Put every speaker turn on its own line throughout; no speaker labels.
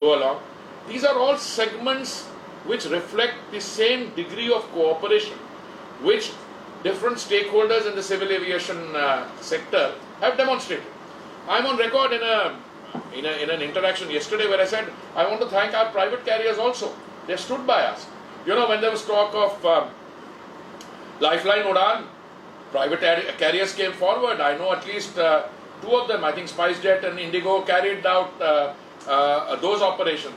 go along. These are all segments which reflect the same degree of cooperation which different stakeholders in the civil aviation sector have demonstrated. I'm on record in an interaction yesterday where I said I want to thank our private carriers also. They stood by us. You know, when there was talk of Lifeline Udan, private carriers came forward. I know at least two of them, I think SpiceJet and Indigo, carried out those operations.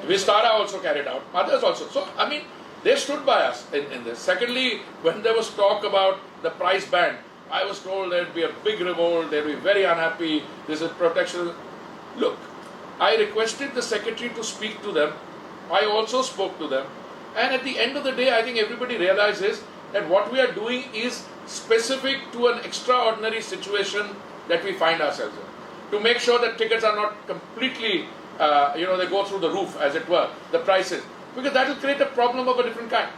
Vistara also carried out, others also. So, I mean, they stood by us in this. Secondly, when there was talk about the price band, I was told there would be a big revolt, they would be very unhappy, this is protection. Look, I requested the secretary to speak to them. I also spoke to them. And at the end of the day, I think everybody realizes that what we are doing is specific to an extraordinary situation that we find ourselves in. To make sure that tickets are not completely, they go through the roof, as it were, the prices. Because that will create a problem of a different kind.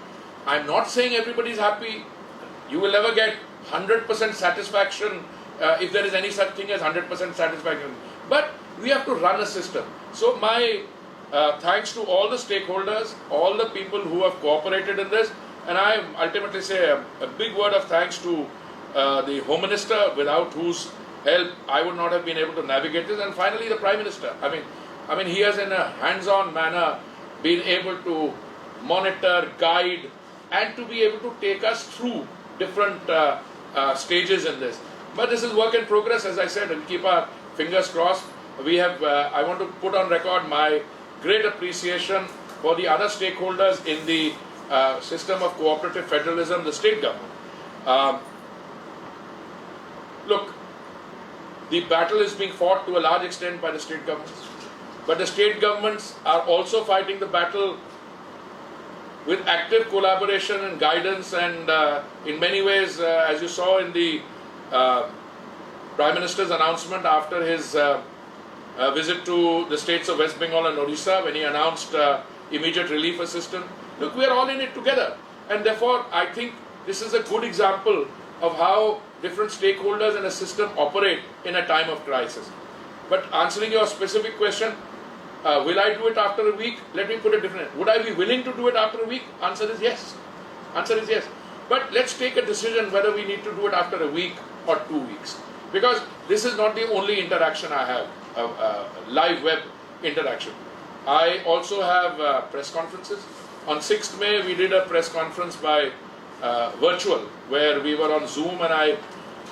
I'm not saying everybody is happy. You will never get 100% satisfaction if there is any such thing as 100% satisfaction. But we have to run a system. So my thanks to all the stakeholders, all the people who have cooperated in this, and I ultimately say a big word of thanks to the Home Minister, without whose help I would not have been able to navigate this, and finally the Prime Minister. I mean, he has in a hands-on manner been able to monitor, guide, and to be able to take us through different stages in this. But this is work in progress, as I said, and keep our fingers crossed. We have, I want to put on record my great appreciation for the other stakeholders in the system of cooperative federalism, the state government. Look, the battle is being fought to a large extent by the state governments. But the state governments are also fighting the battle with active collaboration and guidance, and in many ways, as you saw in the Prime Minister's announcement after his visit to the states of West Bengal and Odisha, when he announced immediate relief assistance. Look, we are all in it together, and therefore I think this is a good example of how different stakeholders in a system operate in a time of crisis. But answering your specific question, will I do it after a week? Let me put it differently. Would I be willing to do it after a week? Answer is yes. Answer is yes. But let's take a decision whether we need to do it after a week or 2 weeks. Because this is not the only interaction I have, live web interaction. I also have press conferences. On 6th May, we did a press conference by virtual, where we were on Zoom, and I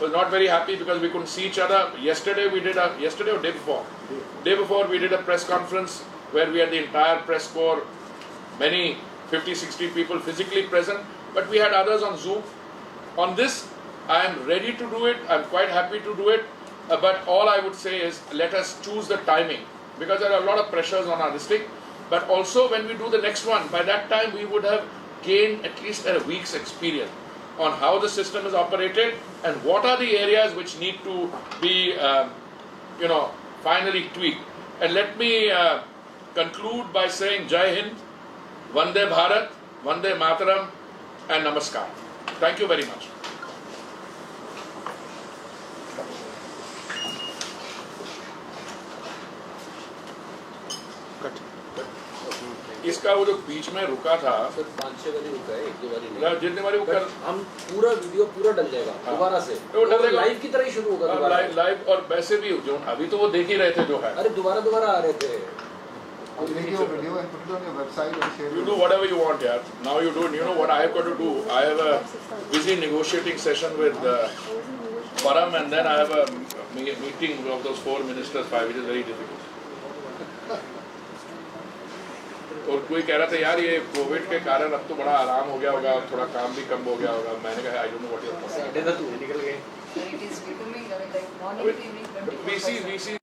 was not very happy because we couldn't see each other. Yesterday or day before? Day before we did a press conference where we had the entire press corps, many 50-60 people physically present, but we had others on Zoom. On this, I am ready to do it. I'm quite happy to do it. But all I would say is let us choose the timing, because there are a lot of pressures on our district. But also when we do the next one, by that time we would have gained at least a week's experience on how the system is operated and what are the areas which need to be, finally tweaked. And let me conclude by saying Jai Hind, Vande Bharat, Vande Mataram, and Namaskar. Thank you very much. इसका वो जो बीच में रुका था,
sir 5-6 बारी रुका है, एक दो बारी नहीं।
जितने बारी रुका,
हम पूरा वीडियो पूरा डल जाएगा दोबारा से,
वो
लाइव की तरह ही शुरू होगा दोबारा।
लाइव और वैसे भी जो अभी तो वो देख ही रहे थे जो है।
अरे दोबारा आ रहे थे।
Video and put it on your website and share it.
You do whatever you want, yeah. Now you do it. You know what I have got to do? I have a busy negotiating session with Param, and then I have a meeting of those 4 ministers, 5, which is very difficult. और कोई कह रहा था यार ये Covid के कारण अब तो बड़ा आराम हो गया होगा, थोड़ा काम भी कम हो गया होगा। मैंने कहा I don't know what you are talking.
निकल गए।
So it is becoming like morning to evening 24/7.
VC